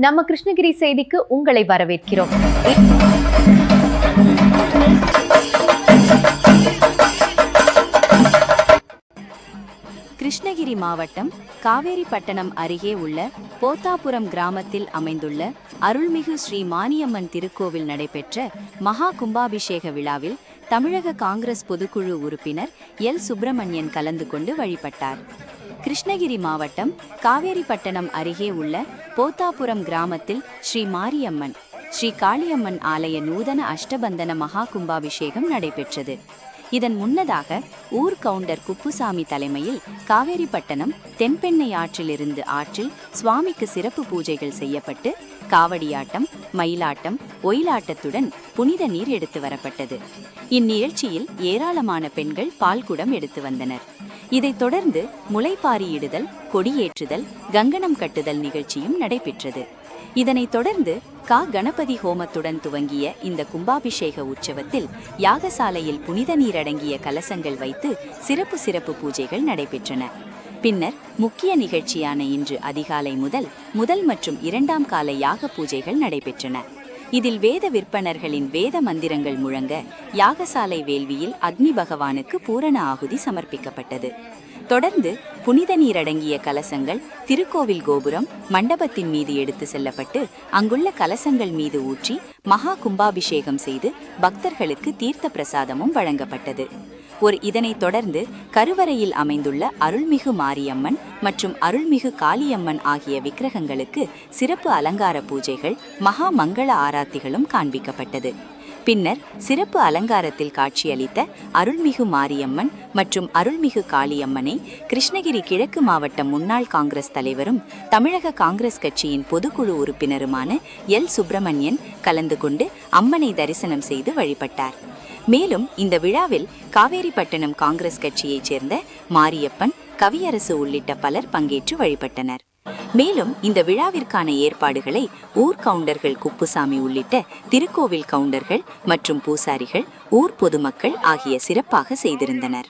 நம்ம கிருஷ்ணகிரி செய்திக்கு உங்களை வரவேற்கிறோம். கிருஷ்ணகிரி மாவட்டம் காவேரிப்பட்டணம் அருகே உள்ள போத்தாபுரம் கிராமத்தில் அமைந்துள்ள அருள்மிகு ஸ்ரீ மாரியம்மன் திருக்கோவில் நடைபெற்ற மகா கும்பாபிஷேக விழாவில் தமிழக காங்கிரஸ் பொதுக்குழு உறுப்பினர் எல் சுப்பிரமணியன் கலந்து கொண்டு வழிபட்டார். கிருஷ்ணகிரி மாவட்டம் காவேரிப்பட்டணம் அருகே உள்ள போத்தாபுரம் கிராமத்தில் ஸ்ரீ மாரியம்மன் ஸ்ரீ காளியம்மன் ஆலய நூதன அஷ்டபந்தன மகா கும்பாபிஷேகம் நடைபெற்றது. இதன் முன்னதாக ஊர் கவுண்டர் குப்புசாமி தலைமையில் காவேரிப்பட்டணம் தென்பெண்ணை ஆற்றிலிருந்து ஆற்றில் சுவாமிக்கு சிறப்பு பூஜைகள் செய்யப்பட்டு காவடியாட்டம், மயிலாட்டம், ஒயிலாட்டத்துடன் புனித நீர் எடுத்து வரப்பட்டது. இந்நிகழ்ச்சியில் ஏராளமான பெண்கள் பால்குடம் எடுத்து வந்தனர். இதைத் தொடர்ந்து முளைப்பாரியிடுதல், கொடியேற்றுதல், கங்கணம் கட்டுதல் நிகழ்ச்சியும் நடைபெற்றது. இதனைத் தொடர்ந்து கணபதி ஹோமத்துடன் துவங்கிய இந்த கும்பாபிஷேக உற்சவத்தில் யாகசாலையில் புனித நீரடங்கிய கலசங்கள் வைத்து சிறப்பு பூஜைகள் நடைபெற்றன. பின்னர் முக்கிய நிகழ்ச்சியான இன்று அதிகாலை முதல் மற்றும் 2ஆம் கால யாக பூஜைகள் நடைபெற்றன. இதில் வேத விற்பனர்களின் வேத மந்திரங்கள் முழங்க யாகசாலை வேள்வியில் அக்னி பகவானுக்கு பூரண ஆகுதி சமர்ப்பிக்கப்பட்டது. தொடர்ந்து புனித நீரடங்கிய கலசங்கள் திருக்கோவில் கோபுரம் மண்டபத்தின் மீது எடுத்து செல்லப்பட்டு அங்குள்ள கலசங்கள் மீது ஊற்றி மகா கும்பாபிஷேகம் செய்து பக்தர்களுக்கு தீர்த்த பிரசாதமும் வழங்கப்பட்டது. இதனைத் தொடர்ந்து கருவறையில் அமைந்துள்ள அருள்மிகு மாரியம்மன் மற்றும் அருள்மிகு காளியம்மன் ஆகிய விக்கிரகங்களுக்கு சிறப்பு அலங்கார பூஜைகள், மகா மங்கள ஆராத்திகளும் காண்பிக்கப்பட்டது. பின்னர் சிறப்பு அலங்காரத்தில் காட்சியளித்த அருள்மிகு மாரியம்மன் மற்றும் அருள்மிகு காளியம்மனை கிருஷ்ணகிரி கிழக்கு மாவட்ட முன்னாள் காங்கிரஸ் தலைவரும் தமிழக காங்கிரஸ் கட்சியின் பொதுக்குழு உறுப்பினருமான எல் சுப்பிரமணியன் கலந்து கொண்டு அம்மனை தரிசனம் செய்து வழிபட்டார். மேலும் இந்த விழாவில் காவேரிப்பட்டணம் காங்கிரஸ் கட்சியைச் சேர்ந்த மாரியப்பன், கவியரசு உள்ளிட்ட பலர் பங்கேற்று வழிபட்டனர். மேலும் இந்த விழாவிற்கான ஏற்பாடுகளை ஊர் கவுண்டர்கள் குப்புசாமி உள்ளிட்ட திருக்கோவில் கவுண்டர்கள் மற்றும் பூசாரிகள், ஊர் பொதுமக்கள் ஆகிய சிறப்பாக செய்திருந்தனர்.